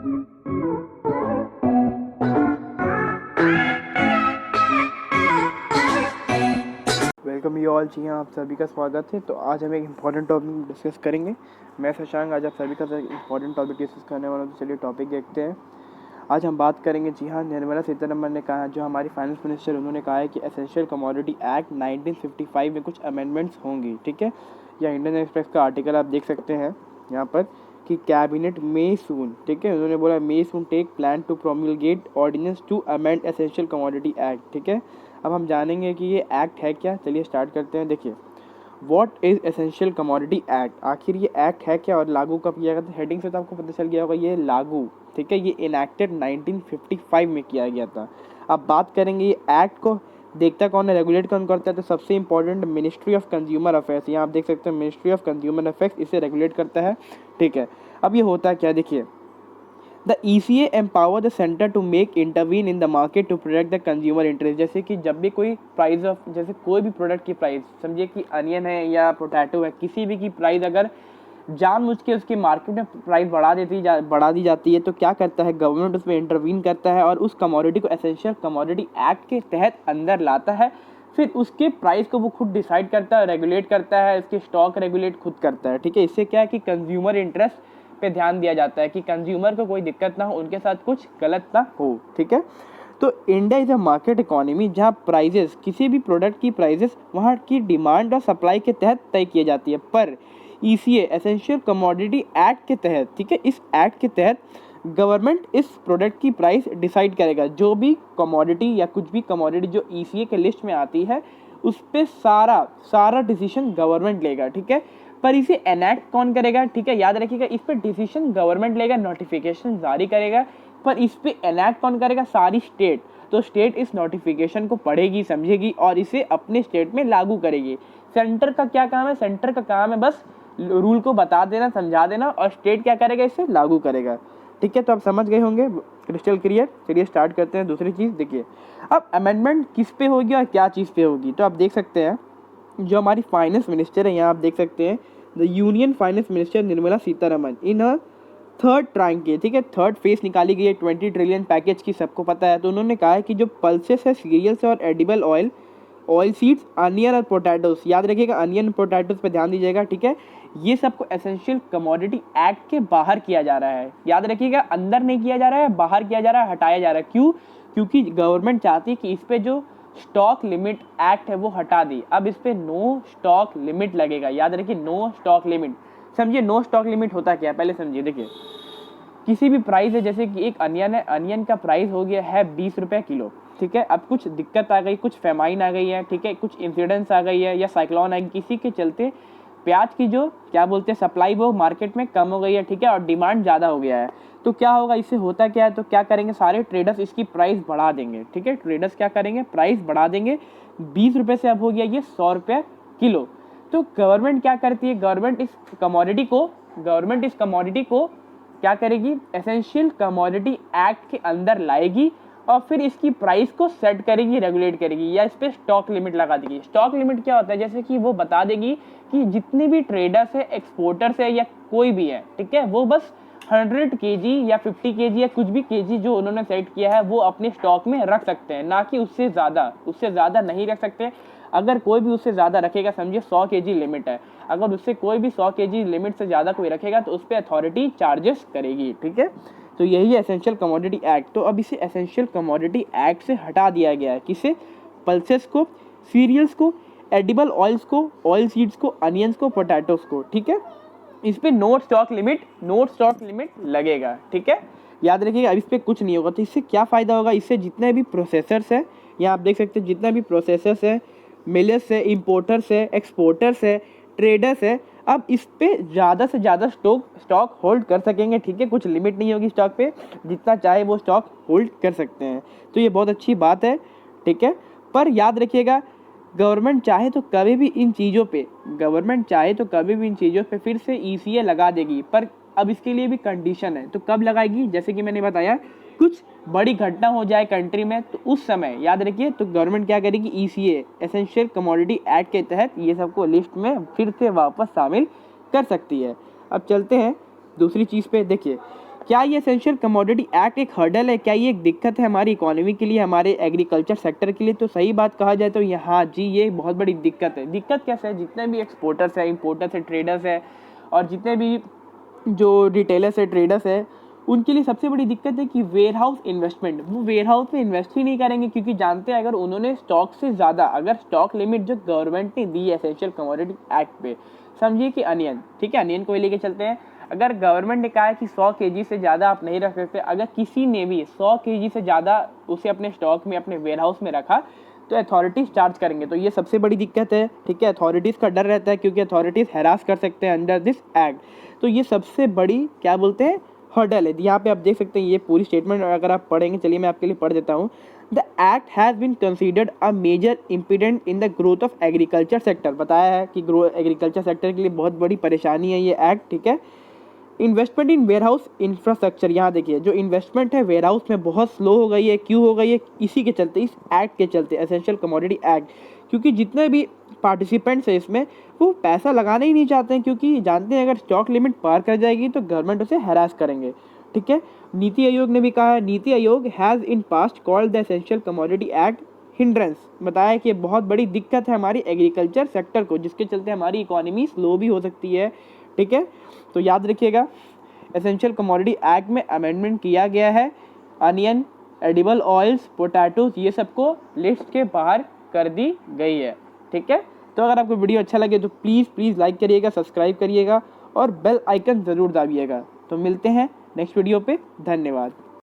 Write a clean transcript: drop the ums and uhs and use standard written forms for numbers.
Welcome you all. जी हाँ, आप सभी का स्वागत है। तो आज हम एक इम्पॉर्टेंट टॉपिक डिस्कस करेंगे। मैं शशांक आज आप सभी का एक इम्पॉर्टेंट टॉपिक डिस्कस करने वाला हूँ। तो चलिए टॉपिक देखते हैं। आज हम बात करेंगे, जी हाँ, निर्मला सीतारमण ने कहा, जो हमारी फाइनेंस मिनिस्टर, उन्होंने कहा है कि एसेंशियल कमोडिटी एक्ट 1955 में कुछ अमेंडमेंट्स होंगी। ठीक है, या इंडियन एक्सप्रेस का आर्टिकल आप देख सकते हैं यहाँ पर कि कैबिनेट में सून, ठीक है, उन्होंने बोला may soon take plan to promulgate ordinance to amend essential commodity act. ठीक है, अब हम जानेंगे कि ये एक्ट है क्या। चलिए स्टार्ट करते हैं। देखिए, what is essential commodity act, आखिर ये एक्ट है क्या और लागू कब किया गया था। हेडिंग से तो आपको पता चल गया होगा, ये लागू, ठीक है, ये इनैक्टेड 1955 में किया गया था। अब बात करेंगे ये एक्ट को देखता कौन है, रेगुलेट कौन करता है। तो सबसे important ministry of consumer affairs, यहाँ आप देख सकते हैं मिनिस्ट्री ऑफ कंज्यूमर अफेयर्स इसे रेगुलेट करता है। ठीक है, अब ये होता क्या, देखिए, the ECA empower the centre to make intervene in the market to protect the consumer interest. जैसे कि जब भी कोई प्राइस ऑफ, जैसे कोई भी प्रोडक्ट की प्राइस, समझिए कि अनियन है या पोटैटो है, किसी भी की प्राइस अगर जानबूझ के उसकी मार्केट में प्राइस बढ़ा दी जाती है, तो क्या करता है गवर्नमेंट, उसमें इंटरवीन करता है और उस कमोडिटी को एसेंशियल कमोडिटी एक्ट के तहत अंदर लाता है। फिर उसके प्राइस को वो खुद डिसाइड करता है, रेगुलेट करता है, उसके स्टॉक रेगुलेट खुद करता है। ठीक है, इससे क्या है कि कंज्यूमर इंटरेस्ट पे ध्यान दिया जाता है कि कंज्यूमर को कोई दिक्कत ना हो, उनके साथ कुछ गलत ना हो। ठीक है, तो India is a market economy जहाँ प्राइजेस, किसी भी प्रोडक्ट की प्राइजेस वहाँ की डिमांड और सप्लाई के तहत तय की जाती है। पर ECA एसेंशियल कमोडिटी एक्ट के तहत, ठीक है, इस एक्ट के तहत गवर्नमेंट इस प्रोडक्ट की प्राइस डिसाइड करेगा। जो भी कमोडिटी या कुछ भी कमोडिटी जो ECA के लिस्ट में आती है, उस पर सारा डिसीजन गवर्नमेंट लेगा। ठीक है, पर इसे एनैक्ट कौन करेगा, ठीक है, याद रखिएगा, इस पर डिसीजन गवर्नमेंट लेगा, नोटिफिकेशन जारी करेगा, पर इस पे एनैक्ट कौन करेगा, सारी स्टेट। तो स्टेट इस नोटिफिकेशन को पढ़ेगी, समझेगी और इसे अपने स्टेट में लागू करेगी। सेंटर का क्या काम है, सेंटर का काम है बस रूल को बता देना, समझा देना, और स्टेट क्या करेगा, इसे लागू करेगा। ठीक है, तो आप समझ गए होंगे, क्रिस्टल क्लियर। चलिए स्टार्ट करते हैं। दूसरी चीज़ देखिए, अब अमेंडमेंट किस पे होगी और क्या चीज़ पे होगी। तो आप देख सकते हैं जो हमारी फाइनेंस मिनिस्टर है, यहाँ आप देख सकते हैं the union finance minister Nirmala Sitharaman in a third trying के, ठीक है, थर्ड फेज निकाली गई है 20 ट्रिलियन पैकेज की, सबको पता है। तो उन्होंने कहा है कि जो पल्सेस है, सीरियल्स और एडिबल ऑयल सीड्स, अनियन और पोटैटोस, याद रखिएगा अनियन पोटैटोस पे ध्यान दीजिएगा। ठीक है, ये सबको एसेंशियल कमोडिटी एक्ट के बाहर किया जा रहा है। याद रखिएगा, अंदर नहीं किया जा रहा है, बाहर किया जा रहा है, हटाया जा रहा है। क्यों? क्योंकि गवर्नमेंट चाहती है कि इस पे जो स्टॉक लिमिट एक्ट है वो हटा दी। अब इस पे नो स्टॉक लिमिट लगेगा। याद रखिए, नो स्टॉक लिमिट। समझिए नो स्टॉक लिमिट होता क्या है, पहले समझिए। देखिए, किसी भी प्राइस है, जैसे कि एक अनियन है, अनियन का प्राइस हो गया है 20 रुपये किलो। ठीक है, अब कुछ दिक्कत आ गई, कुछ फेमाइन आ गई है, ठीक है, कुछ इंसिडेंट्स आ गई है या साइक्लोन आ गई, किसी के चलते प्याज की जो क्या बोलते हैं सप्लाई, वो मार्केट में कम हो गई है। ठीक है, और डिमांड ज़्यादा हो गया है। तो क्या होगा, इससे होता क्या है, तो क्या करेंगे, सारे ट्रेडर्स इसकी प्राइस बढ़ा देंगे। ठीक है, ट्रेडर्स क्या करेंगे, प्राइस बढ़ा देंगे। 20 रुपये से अब हो गया ये 100 रुपये किलो। तो गवर्नमेंट क्या करती है, गवर्नमेंट इस कमोडिटी को क्या करेगी, एसेंशियल कमोडिटी एक्ट के अंदर लाएगी और फिर इसकी प्राइस को सेट करेगी, रेगुलेट करेगी, या इस पर स्टॉक लिमिट लगा देगी। स्टॉक लिमिट क्या होता है, जैसे कि वो बता देगी कि जितने भी ट्रेडर्स है, एक्सपोर्टर्स है या कोई भी है, ठीक है, वो बस 100 kg या 50 kg या कुछ भी kg जो उन्होंने सेट किया है वो अपने स्टॉक में रख सकते हैं, ना कि उससे ज़्यादा नहीं रख सकते। अगर कोई भी उससे ज़्यादा रखेगा, समझिए 100 kg लिमिट है, अगर उससे कोई भी 100 kg लिमिट से ज़्यादा कोई रखेगा तो उस पर अथॉरिटी चार्जेस करेगी। ठीक है, तो यही है एसेंशियल कमोडिटी एक्ट। तो अब इसे एसेंशियल कमोडिटी एक्ट से हटा दिया गया है। किसे, पल्सेस को, सीरियल्स को, एडिबल ऑयल्स को, ऑयल सीड्स को, अनियंस को, पोटैटोस को। ठीक है, इस पे नो स्टॉक लिमिट लगेगा। ठीक है, याद रखिएगा, अब इस पर कुछ नहीं होगा। तो इससे क्या फ़ायदा होगा, इससे जितने भी प्रोसेसर्स हैं, यहाँ आप देख सकते हैं जितने भी प्रोसेसर्स हैं, मिलर्स है, इंपोर्टर्स है, एक्सपोर्टर्स है, ट्रेडर्स है, अब इस पे ज़्यादा से ज़्यादा स्टॉक होल्ड कर सकेंगे। ठीक है, कुछ लिमिट नहीं होगी स्टॉक पे, जितना चाहे वो स्टॉक होल्ड कर सकते हैं। तो ये बहुत अच्छी बात है। ठीक है, पर याद रखिएगा, गवर्नमेंट चाहे तो कभी भी इन चीज़ों पे फिर से ECA लगा देगी, पर अब इसके लिए भी कंडीशन है। तो कब लगाएगी, जैसे कि मैंने बताया, कुछ बड़ी घटना हो जाए कंट्री में, तो उस समय याद रखिए, तो गवर्नमेंट क्या करेगी, ECA एसेंशियल कमोडिटी एक्ट के तहत ये सबको लिस्ट में फिर से वापस शामिल कर सकती है। अब चलते हैं दूसरी चीज़ पे। देखिए, क्या ये एसेंशियल कमोडिटी एक्ट एक हर्डल है, क्या ये एक दिक्कत है हमारी इकोनॉमी के लिए, हमारे एग्रीकल्चर सेक्टर के लिए? तो सही बात कहा जाए तो यहाँ जी ये बहुत बड़ी दिक्कत है। दिक्कत कैसे है, जितने भी एक्सपोर्टर्स है, इम्पोर्टर्स है, ट्रेडर्स है और जितने भी जो रिटेलर्स है, ट्रेडर्स है, उनके लिए सबसे बड़ी दिक्कत है कि वेयर हाउस इन्वेस्टमेंट, वो वेयर हाउस में इन्वेस्ट ही नहीं करेंगे, क्योंकि जानते हैं अगर उन्होंने स्टॉक से ज़्यादा, अगर स्टॉक लिमिट जो गवर्नमेंट ने दी है एसेंशियल कमोडिटी एक्ट पे, समझिए कि अनियन, ठीक है, अनियन को ही लेके चलते हैं। अगर गवर्नमेंट ने कहा है कि 100 kg से ज़्यादा आप नहीं रख सकते, अगर किसी ने भी 100 kg से ज़्यादा उसे अपने स्टॉक में, अपने वेयर हाउस में रखा, तो अथॉरिटीज़ चार्ज करेंगे। तो ये सबसे बड़ी दिक्कत है, ठीक है। अथॉरिटीज़ का डर रहता है क्योंकि अथॉरिटीज़ हैरास कर सकते हैं अंडर दिस एक्ट। तो ये सबसे बड़ी क्या बोलते हैं, हर्डल है। यहाँ पे आप देख सकते हैं ये पूरी स्टेटमेंट, अगर आप पढ़ेंगे, चलिए मैं आपके लिए पढ़ देता हूँ। The act has been considered a major impediment in the growth of agriculture sector. बताया है कि एग्रीकल्चर सेक्टर के लिए बहुत बड़ी परेशानी है ये एक्ट, ठीक है। Investment in warehouse infrastructure, यहाँ देखिए जो इन्वेस्टमेंट है वेयर हाउस में बहुत स्लो हो गई है। क्यों हो गई है? इसी के चलते, इस एक्ट के चलते, एसेंशियल कमोडिटी एक्ट। क्योंकि जितने भी पार्टिसिपेंट्स हैं इसमें, वो पैसा लगाना ही नहीं चाहते हैं, क्योंकि जानते हैं अगर स्टॉक लिमिट पार कर जाएगी तो गवर्नमेंट उसे हैरास करेंगे, ठीक है। नीति आयोग ने भी कहा है, NITI Aayog has in past called the essential commodity act hindrance. बताया कि बहुत बड़ी दिक्कत है हमारी एग्रीकल्चर सेक्टर को, जिसके चलते हमारी इकोनॉमी स्लो भी हो सकती है, ठीक है। तो याद रखिएगा, एसेंशियल कमोडिटी एक्ट में अमेंडमेंट किया गया है। अनियन, एडिबल ऑयल्स, पोटैटोज, ये सबको लिस्ट के बाहर कर दी गई है, ठीक है। तो अगर आपको वीडियो अच्छा लगे तो प्लीज़ लाइक करिएगा, सब्सक्राइब करिएगा और बेल आइकन ज़रूर दाबिएगा। तो मिलते हैं नेक्स्ट वीडियो पे, धन्यवाद।